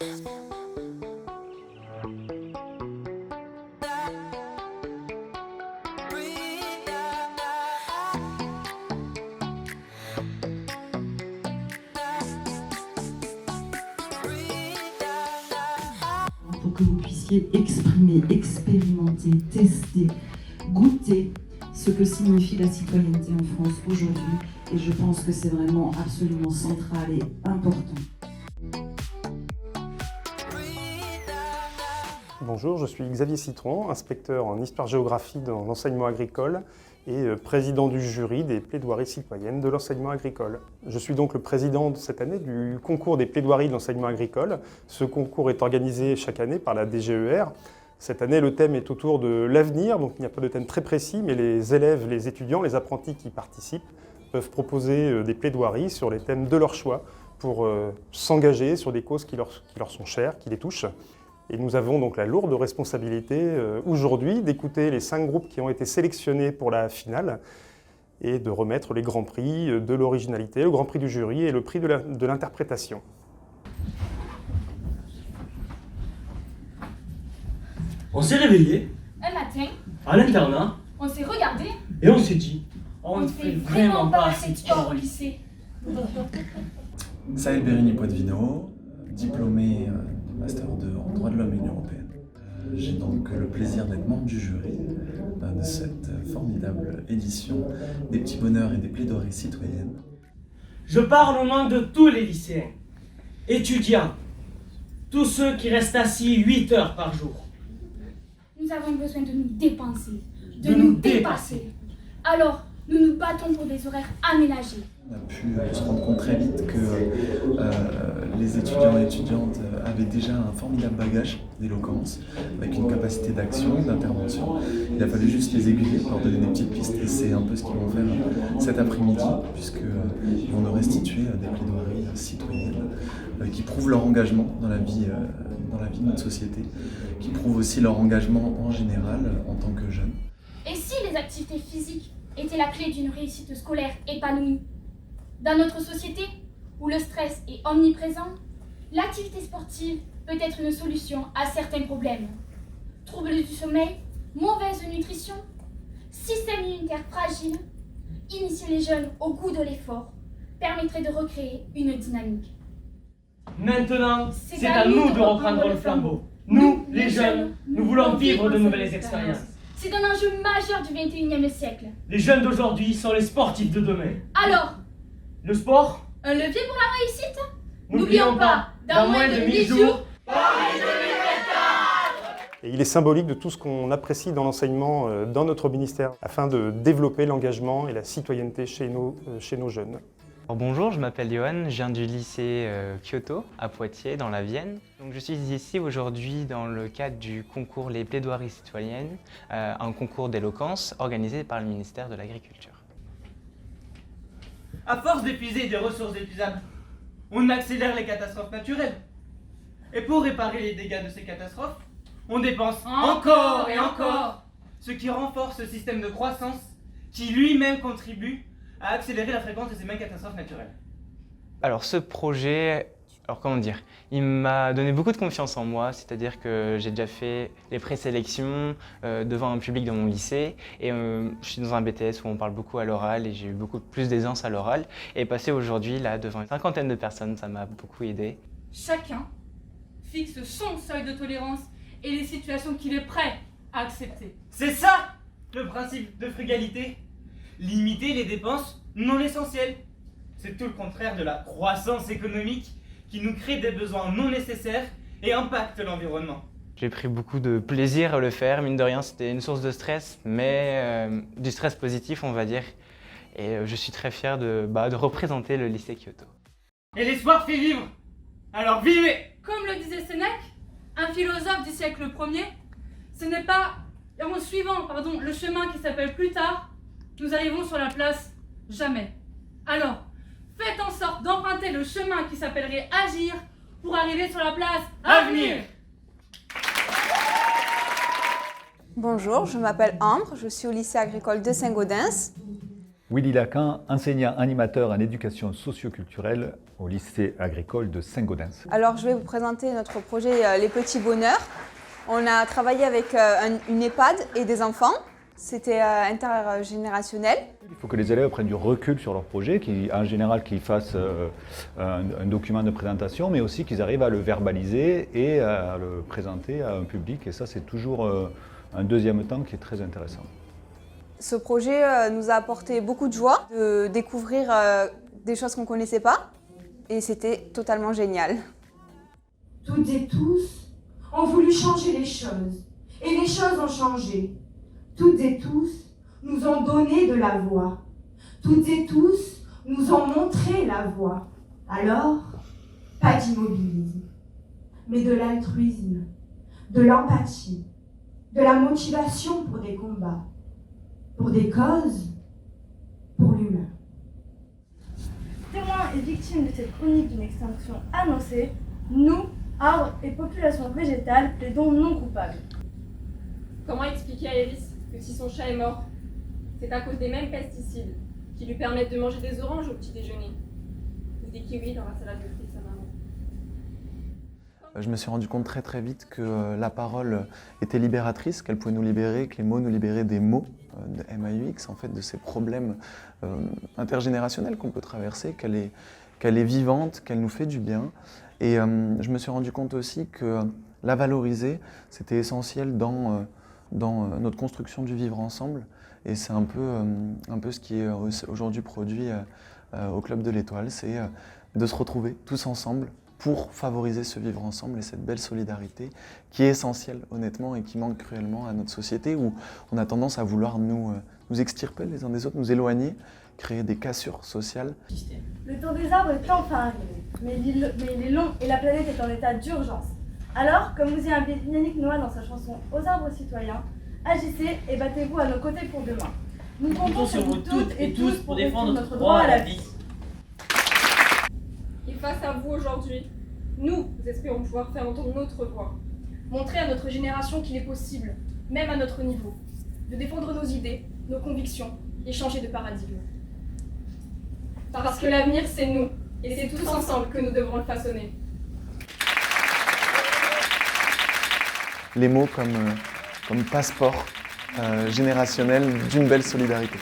Pour que vous puissiez exprimer, expérimenter, tester, goûter ce que signifie la citoyenneté en France aujourd'hui. Et je pense que c'est vraiment absolument central et important. Bonjour, je suis Xavier Citron, inspecteur en histoire-géographie dans l'enseignement agricole et président du jury des plaidoiries citoyennes de l'enseignement agricole. Je suis donc le président cette année du concours des plaidoiries de l'enseignement agricole. Ce concours est organisé chaque année par la DGER. Cette année, le thème est autour de l'avenir, donc il n'y a pas de thème très précis, mais les élèves, les étudiants, les apprentis qui participent peuvent proposer des plaidoiries sur les thèmes de leur choix pour s'engager sur des causes qui leur sont chères, qui les touchent. Et nous avons donc la lourde responsabilité aujourd'hui d'écouter les 5 groupes qui ont été sélectionnés pour la finale et de remettre les grands prix de l'originalité, le grand prix du jury et le prix de l'interprétation. On s'est réveillé Un matin, à l'internat on s'est regardé. et on s'est dit On ne fait vraiment pas assez de sport au lycée. Saël Berini-Poitvino, diplômé de Master 2 en droit de l'homme et l'Union européenne. J'ai donc le plaisir d'être membre du jury de cette formidable édition des petits bonheurs et des plaidoiries citoyennes. Je parle au nom de tous les lycéens, étudiants, tous ceux qui restent assis 8 heures par jour. Nous avons besoin de nous dépenser, de nous dépasser. Alors, nous nous battons pour des horaires aménagés. On a pu se rendre compte très vite que les étudiants et étudiantes avaient déjà un formidable bagage d'éloquence, avec une capacité d'action, d'intervention. Il a fallu juste les aiguiller, leur donner des petites pistes, et c'est un peu ce qu'ils vont faire cet après-midi, puisqu'ils vont nous restituer des plaidoiries citoyennes qui prouvent leur engagement dans la vie de notre société, qui prouvent aussi leur engagement en général en tant que jeunes. Et si les activités physiques étaient la clé d'une réussite scolaire épanouie? Dans notre société, où le stress est omniprésent, l'activité sportive peut être une solution à certains problèmes. Troubles du sommeil, mauvaise nutrition, système immunitaire fragile, initier les jeunes au goût de l'effort permettrait de recréer une dynamique. Maintenant, c'est à nous de reprendre le flambeau. Nous, les jeunes, nous voulons vivre de nouvelles expériences. C'est un enjeu majeur du XXIe siècle. Les jeunes d'aujourd'hui sont les sportifs de demain. Alors, Le sport, un levier pour la réussite? n'oublions pas, dans moins de 1000 jours, Et il est symbolique de tout ce qu'on apprécie dans l'enseignement, dans notre ministère, afin de développer l'engagement et la citoyenneté chez nos jeunes. Alors bonjour, je m'appelle Johan, je viens du lycée Kyoto à Poitiers, dans la Vienne. Donc, je suis ici aujourd'hui dans le cadre du concours Les Plaidoiries Citoyennes, un concours d'éloquence organisé par le ministère de l'Agriculture. À force d'épuiser des ressources épuisables, on accélère les catastrophes naturelles. Et pour réparer les dégâts de ces catastrophes, on dépense encore et encore, ce qui renforce ce système de croissance qui lui-même contribue à accélérer la fréquence de ces mêmes catastrophes naturelles. Alors ce projet, il m'a donné beaucoup de confiance en moi, c'est-à-dire que j'ai déjà fait les présélections devant un public dans mon lycée et je suis dans un BTS où on parle beaucoup à l'oral et j'ai eu beaucoup plus d'aisance à l'oral. Et passer aujourd'hui là devant une cinquantaine de personnes, ça m'a beaucoup aidé. Chacun fixe son seuil de tolérance et les situations qu'il est prêt à accepter. C'est ça le principe de frugalité. Limiter les dépenses non essentielles. C'est tout le contraire de la croissance économique qui nous crée des besoins non nécessaires et impacte l'environnement. J'ai pris beaucoup de plaisir à le faire, mine de rien c'était une source de stress, mais du stress positif on va dire. Et je suis très fier de représenter le lycée Kyoto. Et l'espoir fait vivre. Alors vivez! Comme le disait Sénèque, un philosophe du siècle Ier, ce n'est pas en suivant le chemin qui s'appelle plus tard, nous arrivons sur la place jamais. Alors, faites en sorte d'emprunter le chemin qui s'appellerait agir pour arriver sur la place avenir. Bonjour, je m'appelle Ambre, je suis au lycée agricole de Saint-Gaudens. Willy Lacan, enseignant animateur en éducation socio-culturelle au lycée agricole de Saint-Gaudens. Alors je vais vous présenter notre projet Les Petits Bonheurs. On a travaillé avec une EHPAD et des enfants. C'était intergénérationnel. Il faut que les élèves prennent du recul sur leur projet, en général qu'ils fassent un document de présentation, mais aussi qu'ils arrivent à le verbaliser et à le présenter à un public. Et ça, c'est toujours un deuxième temps qui est très intéressant. Ce projet nous a apporté beaucoup de joie, de découvrir des choses qu'on ne connaissait pas, et c'était totalement génial. Toutes et tous ont voulu changer les choses, et les choses ont changé. Toutes et tous nous ont donné de la voix. Toutes et tous nous ont montré la voie. Alors, pas d'immobilisme, mais de l'altruisme, de l'empathie, de la motivation pour des combats, pour des causes, pour l'humain. Témoins et victimes de cette chronique d'une extinction annoncée, nous, arbres et population végétale, plaidons non coupables. Comment expliquer à Ellis que si son chat est mort, c'est à cause des mêmes pesticides qui lui permettent de manger des oranges au petit déjeuner ou des kiwis dans la salade de fruits de sa maman? Je me suis rendu compte très vite que la parole était libératrice, qu'elle pouvait nous libérer, que les mots nous libéraient des mots, de MAUX, en fait, de ces problèmes intergénérationnels qu'on peut traverser, qu'elle est vivante, qu'elle nous fait du bien. Et je me suis rendu compte aussi que la valoriser, c'était essentiel dans notre construction du vivre ensemble. Et c'est un peu ce qui est aujourd'hui produit au Club de l'Étoile, c'est de se retrouver tous ensemble pour favoriser ce vivre ensemble et cette belle solidarité qui est essentielle honnêtement et qui manque cruellement à notre société où on a tendance à vouloir nous extirper les uns des autres, nous éloigner, créer des cassures sociales. Le temps des arbres est enfin arrivé, mais il est long et la planète est en état d'urgence. Alors, comme vous y invite Yannick Noah dans sa chanson « Aux arbres citoyens », agissez et battez-vous à nos côtés pour demain. Nous comptons sur vous toutes et tous pour défendre notre droit à la vie. Et face à vous aujourd'hui, nous espérons pouvoir faire entendre notre voix. Montrer à notre génération qu'il est possible, même à notre niveau, de défendre nos idées, nos convictions et changer de paradigme. Parce que l'avenir, c'est nous, et c'est tous ensemble que nous devrons le façonner. Les mots comme passeport générationnel d'une belle solidarité.